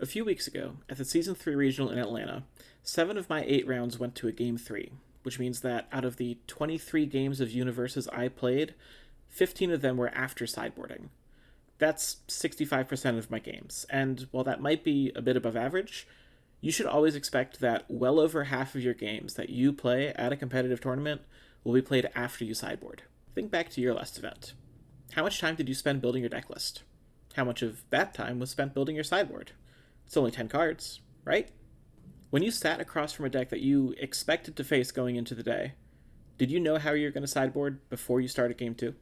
A few weeks ago, at the Season 3 Regional in Atlanta, 7 of my 8 rounds went to a Game 3, which means that out of the 23 games of Universus I played, 15 of them were after sideboarding. That's 65% of my games, and while that might be a bit above average, you should always expect that well over half of your games that you play at a competitive tournament will be played after you sideboard. Think back to your last event. How much time did you spend building your deck list? How much of that time was spent building your sideboard? It's only 10 cards, right? When you sat across from a deck that you expected to face going into the day, did you know how you were going to sideboard before you started game 2?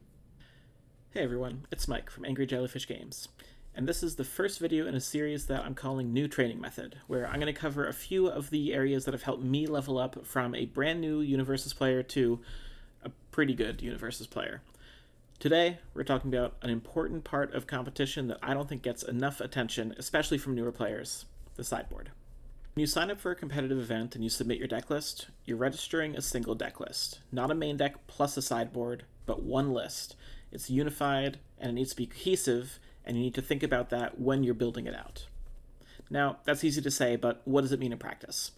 Hey everyone, it's Mike from Angry Jellyfish Games, and this is the first video in a series that I'm calling New Training Method, where I'm going to cover a few of the areas that have helped me level up from a brand new Universus player to a pretty good Universus player. Today, we're talking about an important part of competition that I don't think gets enough attention, especially from newer players, the sideboard. When you sign up for a competitive event and you submit your deck list, you're registering a single deck list. Not a main deck plus a sideboard, but one list. It's unified, and it needs to be cohesive, and you need to think about that when you're building it out. Now, that's easy to say, but what does it mean in practice?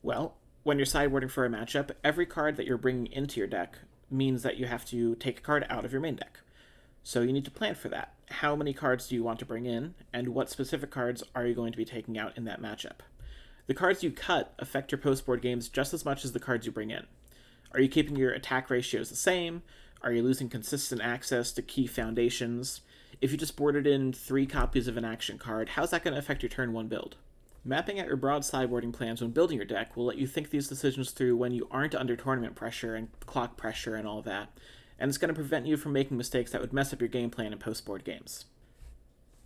Well, when you're sideboarding for a matchup, every card that you're bringing into your deck means that you have to take a card out of your main deck. So you need to plan for that. How many cards do you want to bring in, and what specific cards are you going to be taking out in that matchup? The cards you cut affect your post-board games just as much as the cards you bring in. Are you keeping your attack ratios the same? Are you losing consistent access to key foundations? If you just boarded in 3 copies of an action card, how's that going to affect your turn 1 build? Mapping out your broad sideboarding plans when building your deck will let you think these decisions through when you aren't under tournament pressure and clock pressure and all that, and it's going to prevent you from making mistakes that would mess up your game plan in post-board games.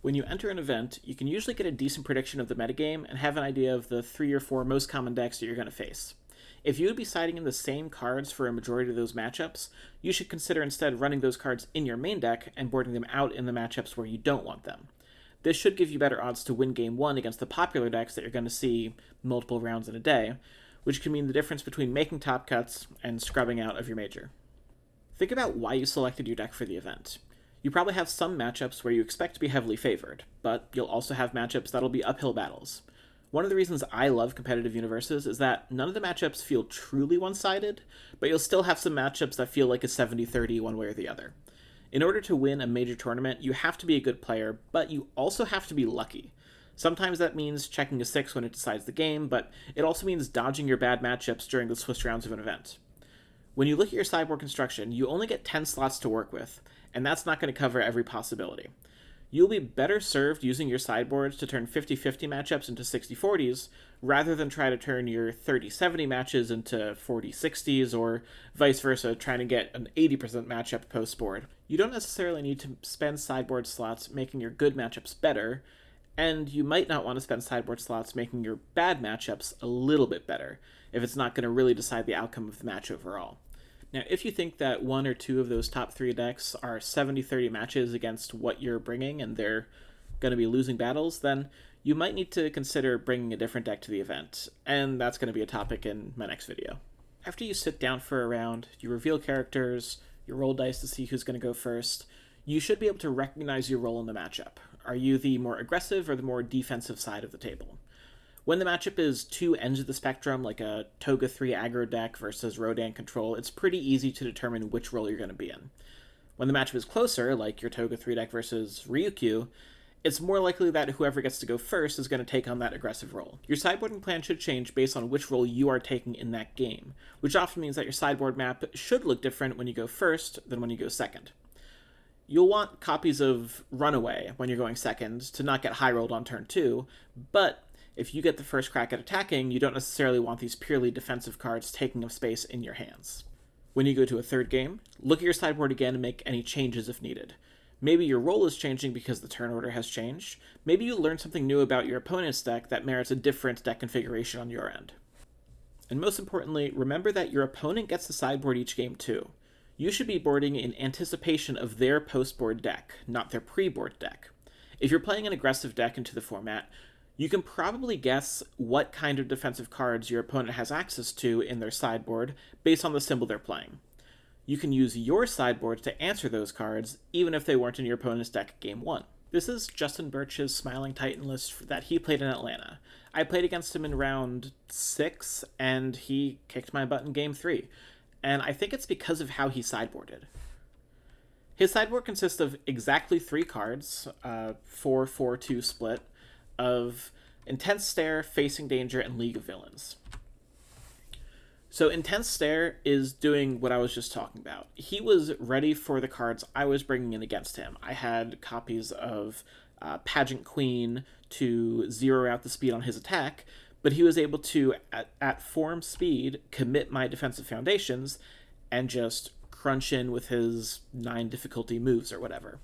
When you enter an event, you can usually get a decent prediction of the metagame and have an idea of the 3 or 4 most common decks that you're going to face. If you would be siding in the same cards for a majority of those matchups, you should consider instead running those cards in your main deck and boarding them out in the matchups where you don't want them. This should give you better odds to win game 1 against the popular decks that you're going to see multiple rounds in a day, which can mean the difference between making top cuts and scrubbing out of your major. Think about why you selected your deck for the event. You probably have some matchups where you expect to be heavily favored, but you'll also have matchups that'll be uphill battles. One of the reasons I love competitive universes is that none of the matchups feel truly one-sided, but you'll still have some matchups that feel like a 70-30 one way or the other. In order to win a major tournament, you have to be a good player, but you also have to be lucky. Sometimes that means checking a 6 when it decides the game, but it also means dodging your bad matchups during the Swiss rounds of an event. When you look at your sideboard construction, you only get 10 slots to work with, and that's not going to cover every possibility. You'll be better served using your sideboards to turn 50-50 matchups into 60-40s, rather than try to turn your 30-70 matches into 40-60s, or vice versa, trying to get an 80% matchup post-board. You don't necessarily need to spend sideboard slots making your good matchups better, and you might not want to spend sideboard slots making your bad matchups a little bit better, if it's not going to really decide the outcome of the match overall. Now, if you think that 1 or 2 of those top 3 decks are 70-30 matches against what you're bringing and they're going to be losing battles, then you might need to consider bringing a different deck to the event, and that's going to be a topic in my next video. After you sit down for a round, you reveal characters, you roll dice to see who's going to go first, you should be able to recognize your role in the matchup. Are you the more aggressive or the more defensive side of the table? When the matchup is 2 ends of the spectrum, like a Toga 3 aggro deck versus Rodan control, it's pretty easy to determine which role you're going to be in. When the matchup is closer, like your Toga 3 deck versus Ryukyu, it's more likely that whoever gets to go first is going to take on that aggressive role. Your sideboarding plan should change based on which role you are taking in that game, which often means that your sideboard map should look different when you go first than when you go second. You'll want copies of Runaway when you're going second to not get high rolled on turn 2, but if you get the first crack at attacking, you don't necessarily want these purely defensive cards taking up space in your hands. When you go to a third game, look at your sideboard again and make any changes if needed. Maybe your role is changing because the turn order has changed. Maybe you learned something new about your opponent's deck that merits a different deck configuration on your end. And most importantly, remember that your opponent gets to sideboard each game too. You should be boarding in anticipation of their post-board deck, not their pre-board deck. If you're playing an aggressive deck into the format, you can probably guess what kind of defensive cards your opponent has access to in their sideboard based on the symbol they're playing. You can use your sideboard to answer those cards, even if they weren't in your opponent's deck game 1. This is Justin Birch's Smiling Titan list that he played in Atlanta. I played against him in round 6, and he kicked my butt in game 3. And I think it's because of how he sideboarded. His sideboard consists of exactly 3 cards, 4-4-2 split, of Intense Stare, Facing Danger, and League of Villains. So Intense Stare is doing what I was just talking about. He was ready for the cards I was bringing in against him. I had copies of Pageant Queen to zero out the speed on his attack, but he was able to, at form speed, commit my defensive foundations and just crunch in with his 9 difficulty moves or whatever.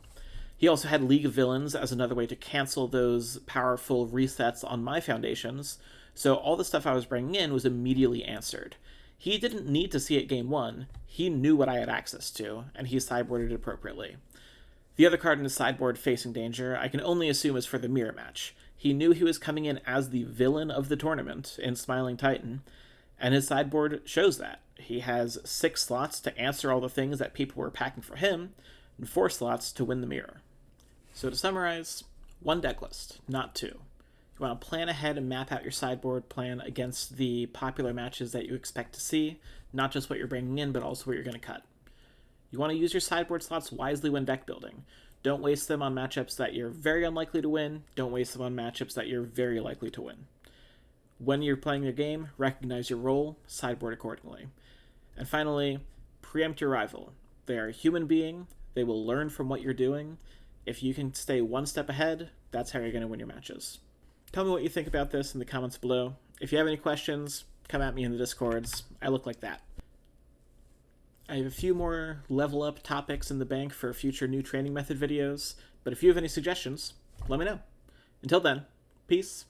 He also had League of Villains as another way to cancel those powerful resets on my foundations, so all the stuff I was bringing in was immediately answered. He didn't need to see it game 1. He knew what I had access to, and he sideboarded it appropriately. The other card in his sideboard, Facing Danger, I can only assume is for the mirror match. He knew he was coming in as the villain of the tournament in Smiling Titan, and his sideboard shows that. He has 6 slots to answer all the things that people were packing for him, and 4 slots to win the mirror. So to summarize, 1 deck list, not 2. You want to plan ahead and map out your sideboard plan against the popular matches that you expect to see, not just what you're bringing in, but also what you're going to cut. You want to use your sideboard slots wisely when deck building. Don't waste them on matchups that you're very unlikely to win. Don't waste them on matchups that you're very likely to win. When you're playing your game, recognize your role, sideboard accordingly. And finally, preempt your rival. They are a human being. They will learn from what you're doing. If you can stay 1 step ahead, that's how you're going to win your matches. Tell me what you think about this in the comments below. If you have any questions, come at me in the Discords. I look like that. I have a few more level up topics in the bank for future new training method videos, but if you have any suggestions, let me know. Until then, peace.